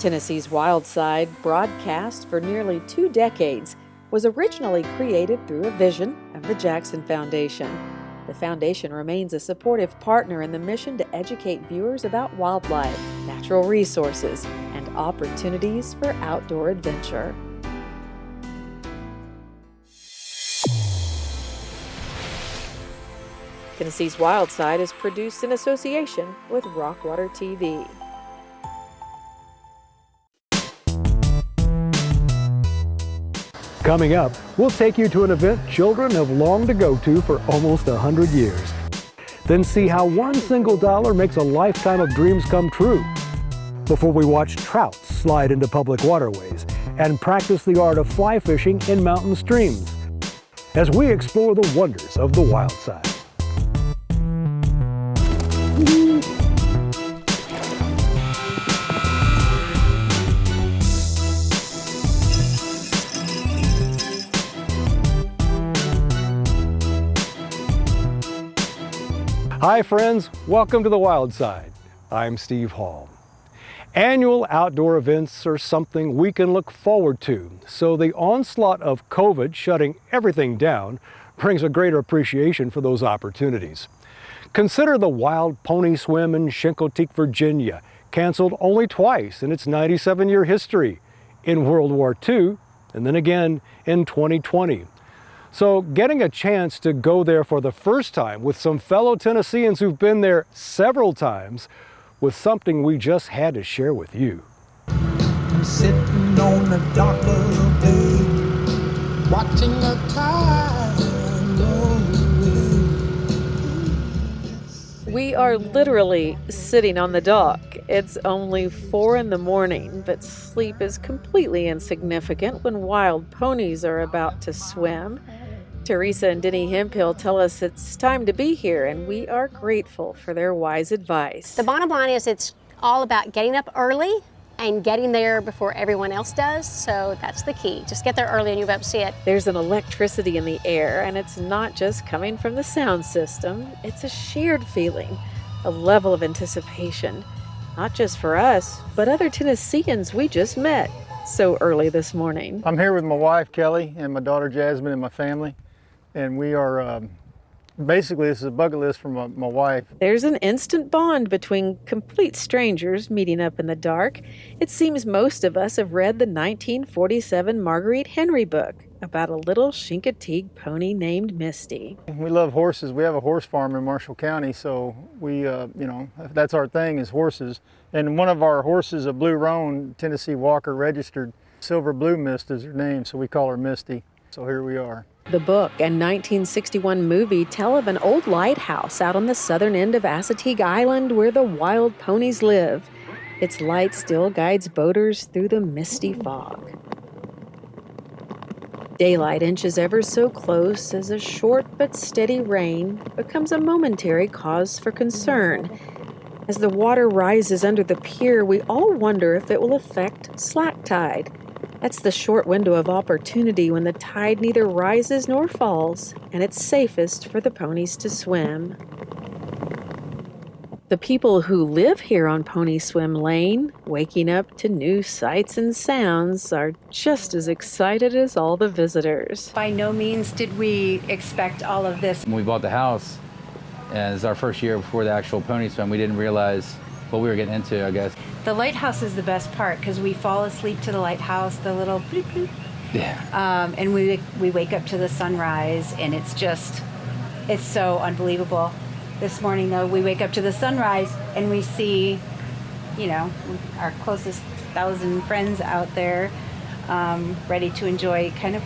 Tennessee's Wild Side, broadcast for nearly 2 decades, was originally created through a vision of the Jackson Foundation. The foundation remains a supportive partner in the mission to educate viewers about wildlife, natural resources, and opportunities for outdoor adventure. Tennessee's Wild Side is produced in association with Rockwater TV. Coming up, we'll take you to an event children have longed to go to for almost 100 years. Then see how one single dollar makes a lifetime of dreams come true. Before we watch trout slide into public waterways and practice the art of fly fishing in mountain streams, as we explore the wonders of the wild side. Hi friends, welcome to the Wild Side. I'm Steve Hall. Annual outdoor events are something we can look forward to, so the onslaught of COVID shutting everything down brings a greater appreciation for those opportunities. Consider the Wild Pony Swim in Chincoteague, Virginia, canceled only twice in its 97-year history, in World War II and then again in 2020. So getting a chance to go there for the first time with some fellow Tennesseans who've been there several times was something we just had to share with you. I'm sitting on a dark little bay, watching the tide go away. We are literally sitting on the dock. It's only 4 a.m, but sleep is completely insignificant when wild ponies are about to swim. Teresa and Denny Hemphill tell us it's time to be here, and we are grateful for their wise advice. The bottom line is it's all about getting up early and getting there before everyone else does, so that's the key. Just get there early and you'll be able to see it. There's an electricity in the air, and it's not just coming from the sound system. It's a shared feeling, a level of anticipation, not just for us, but other Tennesseans we just met so early this morning. I'm here with my wife, Kelly, and my daughter, Jasmine, and my family. And we are, basically, this is a bucket list for my wife. There's an instant bond between complete strangers meeting up in the dark. It seems most of us have read the 1947 Marguerite Henry book about a little Chincoteague pony named Misty. We love horses. We have a horse farm in Marshall County, so we, that's our thing is horses. And one of our horses, a Blue Roan, Tennessee Walker registered, Silver Blue Mist is her name, so we call her Misty. So here we are. The book and 1961 movie tell of an old lighthouse out on the southern end of Chincoteague Island where the wild ponies live. Its light still guides boaters through the misty fog. Daylight inches ever so close as a short but steady rain becomes a momentary cause for concern. As the water rises under the pier, we all wonder if it will affect slack tide. That's the short window of opportunity when the tide neither rises nor falls, and it's safest for the ponies to swim. The people who live here on Pony Swim Lane, waking up to new sights and sounds, are just as excited as all the visitors. By no means did we expect all of this. When we bought the house, and it's our first year before the actual pony swim, we didn't realize what we were getting into, I guess. The lighthouse is the best part because we fall asleep to the lighthouse, the little bloop bloop. Yeah. And we wake up to the sunrise, and it's so unbelievable. This morning, though, we wake up to the sunrise and we see, our closest 1,000 friends out there, ready to enjoy kind of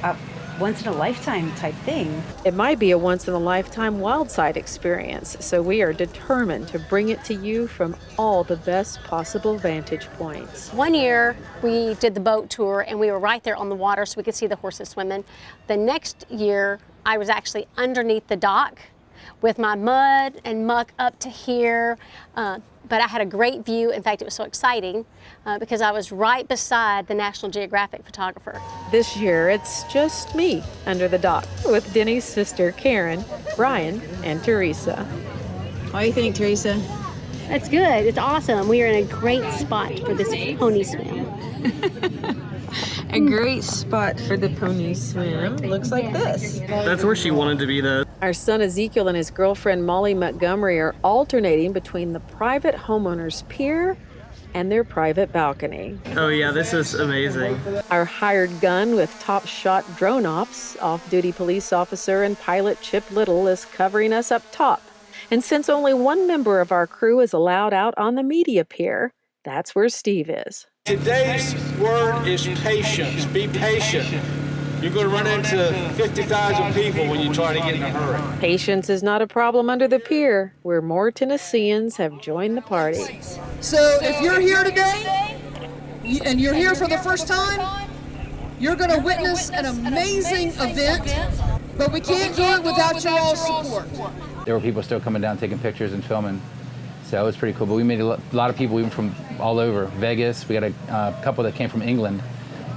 a once-in-a-lifetime type thing. It might be a once-in-a-lifetime wild side experience, so we are determined to bring it to you from all the best possible vantage points. One year, we did the boat tour, and we were right there on the water so we could see the horses swimming. The next year, I was actually underneath the dock with my mud and muck up to here, but I had a great view. In fact, it was so exciting because I was right beside the National Geographic photographer. This year, it's just me under the dock with Denny's sister, Karen, Brian, and Teresa. What do you think, Teresa? That's good. It's awesome. We are in a great spot for this pony swim. A great spot for the pony swim looks like this. That's where she wanted to be, though. Our son Ezekiel and his girlfriend Molly Montgomery are alternating between the private homeowner's pier and their private balcony. Oh yeah, this is amazing. Our hired gun with top shot drone ops, off-duty police officer and pilot Chip Little is covering us up top. And since only one member of our crew is allowed out on the media pier, that's where Steve is. Today's word is patience. Be patient. You're going to run into 50,000 people when you try to get in a hurry. Patience is not a problem under the pier, where more Tennesseans have joined the party. So if you're here today, and you're here for the first time, you're going to witness an amazing event, but we can't do it without your all's support. There were people still coming down taking pictures and filming. So it was pretty cool. But we made a lot of people even from all over. Vegas, we got a couple that came from England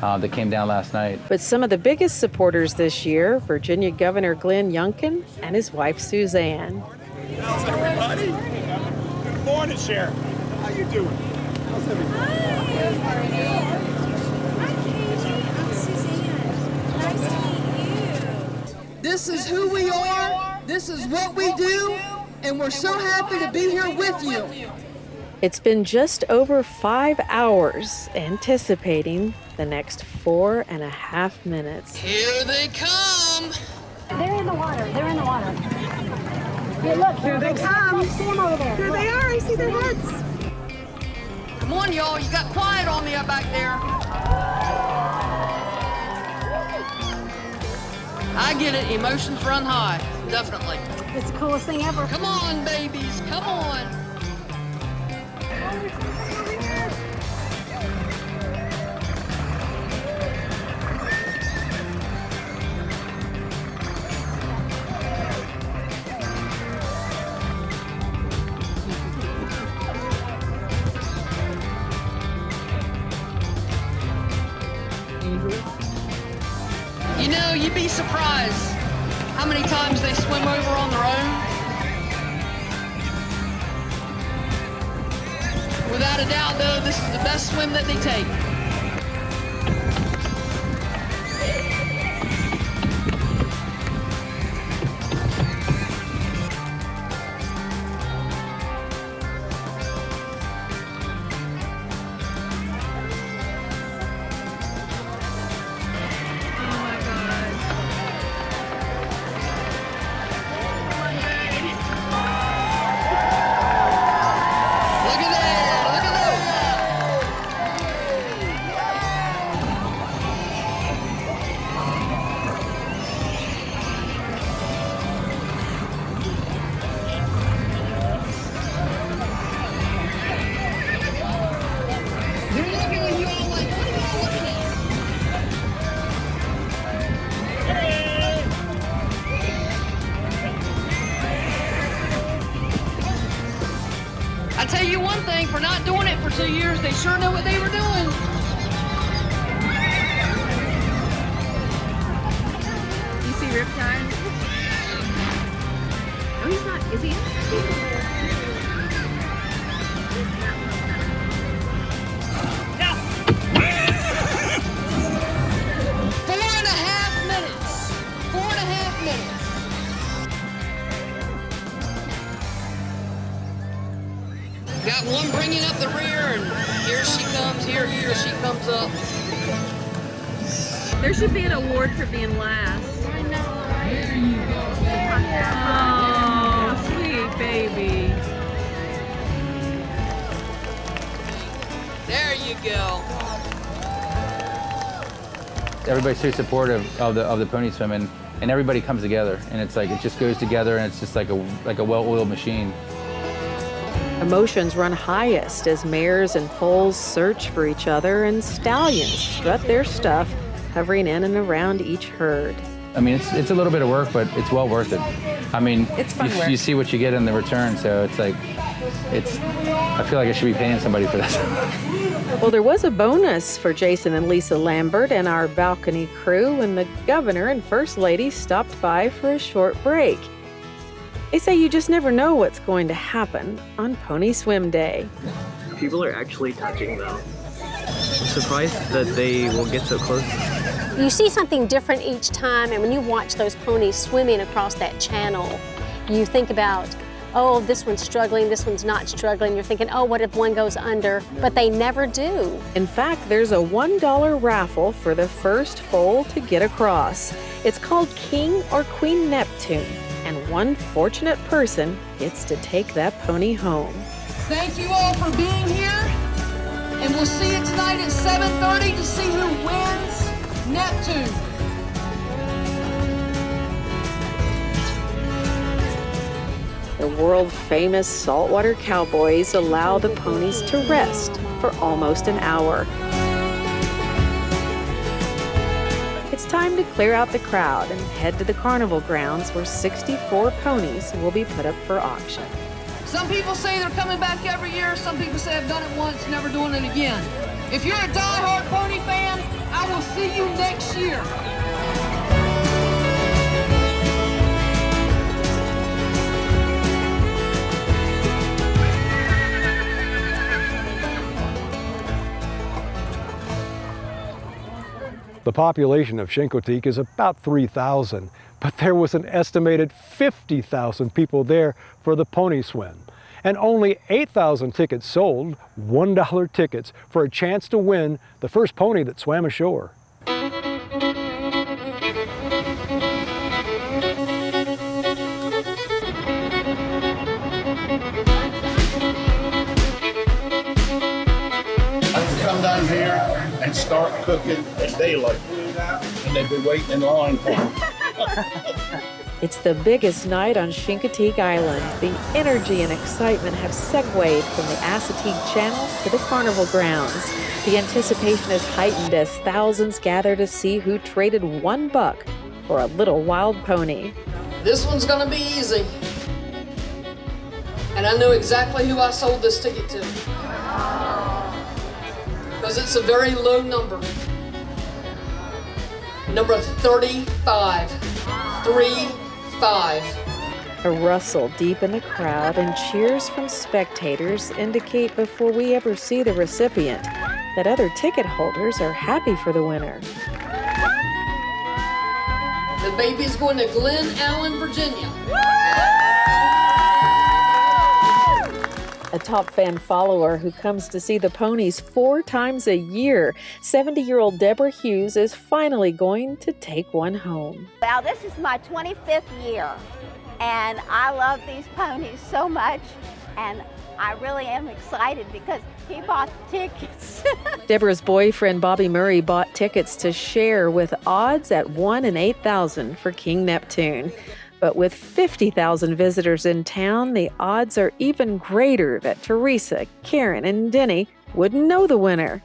that came down last night. But some of the biggest supporters this year, Virginia Governor Glenn Youngkin and his wife Suzanne. How's everybody? Good morning, Sheriff. How you doing? How's everybody? This is who we are, this is what we do, and we're so happy to be here with you. It's been just over 5 hours anticipating the next 4.5 minutes. Here they come. They're in the water. They're in the water. Here, look. Here they come. See them over there. Here they are, I see their heads. Come on, y'all, you got quiet on me back there. I get it, emotions run high, definitely. It's the coolest thing ever. Come on, babies, come on. You know, you'd be surprised how many times they swim over on their own. Without a doubt, though, this is the best swim that they take. I tell you one thing, for not doing it for 2 years, they sure know what they were doing. You see Riptide? Oh, he's not. Is he? 4.5 minutes. 4.5 minutes. Got one bringing up the rear, and here she comes, here she comes up. There should be an award for being last. I know, right? Oh, sweet baby. There you go. Everybody's so supportive of the pony swim, and everybody comes together, and it's like it just goes together, and it's just like a well-oiled machine. Emotions run highest as mares and foals search for each other and stallions strut their stuff, hovering in and around each herd. I mean, it's a little bit of work, but it's well worth it. I mean, It's fun work. you see what you get in the return, so it's like, I feel like I should be paying somebody for this. Well, there was a bonus for Jason and Lisa Lambert and our balcony crew when the governor and first lady stopped by for a short break. They say you just never know what's going to happen on Pony Swim Day. People are actually touching them. I'm surprised that they will get so close. You see something different each time, and when you watch those ponies swimming across that channel, you think about, oh, this one's struggling, this one's not struggling. You're thinking, oh, what if one goes under? But they never do. In fact, there's a $1 raffle for the first foal to get across. It's called King or Queen Neptune, and one fortunate person gets to take that pony home. Thank you all for being here, and we'll see you tonight at 7:30 to see who wins Neptune. The world-famous saltwater cowboys allow the ponies to rest for almost an hour. It's time to clear out the crowd and head to the carnival grounds where 64 ponies will be put up for auction. Some people say they're coming back every year. Some people say I've done it once, never doing it again. If you're a die-hard pony fan, I will see you next year. The population of Chincoteague is about 3,000, but there was an estimated 50,000 people there for the pony swim. And only 8,000 tickets sold, $1 tickets, for a chance to win the first pony that swam ashore. Come down here and start cooking at daylight, and they've been waiting in line for them. It's the biggest night on Chincoteague Island. The energy and excitement have segued from the Assateague Channel to the carnival grounds. The anticipation is heightened as thousands gather to see who traded $1 for a little wild pony. This one's gonna be easy. And I know exactly who I sold this ticket to. Because it's a very low number. Number 35. 35. A rustle deep in the crowd and cheers from spectators indicate before we ever see the recipient that other ticket holders are happy for the winner. The baby's going to Glen Allen, Virginia. A top fan follower who comes to see the ponies 4 times a year, 70-year-old Deborah Hughes is finally going to take one home. Well, this is my 25th year, and I love these ponies so much, and I really am excited because he bought the tickets. Deborah's boyfriend, Bobby Murray, bought tickets to share with odds at 1 in 8,000 for King Neptune. But with 50,000 visitors in town, the odds are even greater that Teresa, Karen, and Denny wouldn't know the winner.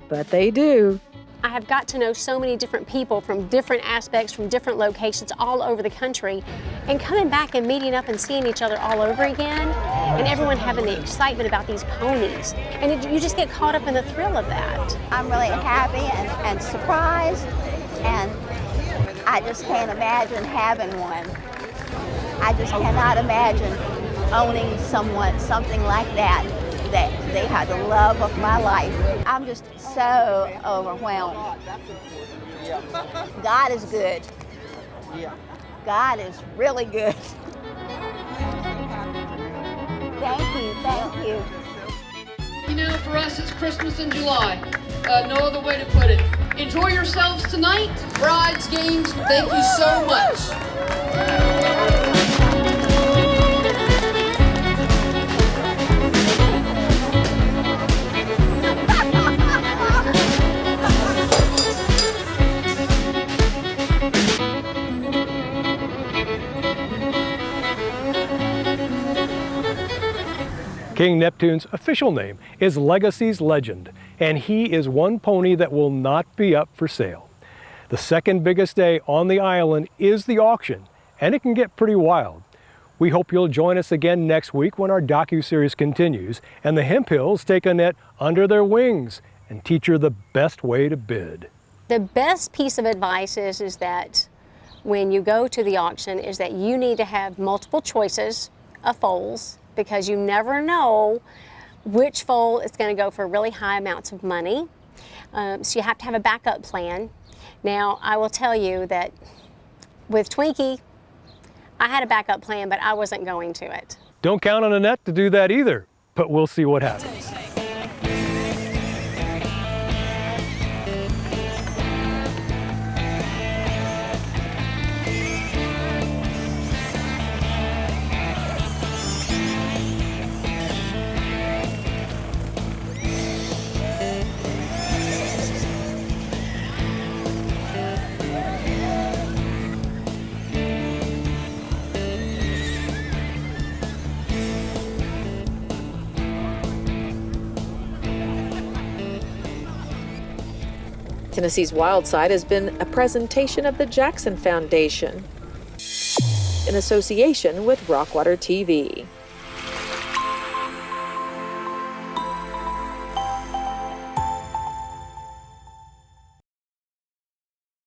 But they do. I have got to know so many different people from different aspects, from different locations all over the country. And coming back and meeting up and seeing each other all over again, and everyone having the excitement about these ponies. And you just get caught up in the thrill of that. I'm really happy and surprised, and I just can't imagine having one. I just cannot imagine owning something like that they had the love of my life. I'm just so overwhelmed. God is good. God is really good. Thank you. You know, for us, it's Christmas in July. No other way to put it. Enjoy yourselves tonight. Brides, games, thank you so much. King Neptune's official name is Legacy's Legend, and he is one pony that will not be up for sale. The second biggest day on the island is the auction, and it can get pretty wild. We hope you'll join us again next week when our docuseries continues and the Hemphills take Annette under their wings and teach her the best way to bid. The best piece of advice is that when you go to the auction is that you need to have multiple choices of foals, because you never know which foal is going to go for really high amounts of money. So you have to have a backup plan. Now, I will tell you that with Twinkie, I had a backup plan, but I wasn't going to it. Don't count on Annette to do that either, but we'll see what happens. Tennessee's Wild Side has been a presentation of the Jackson Foundation in association with Rockwater TV.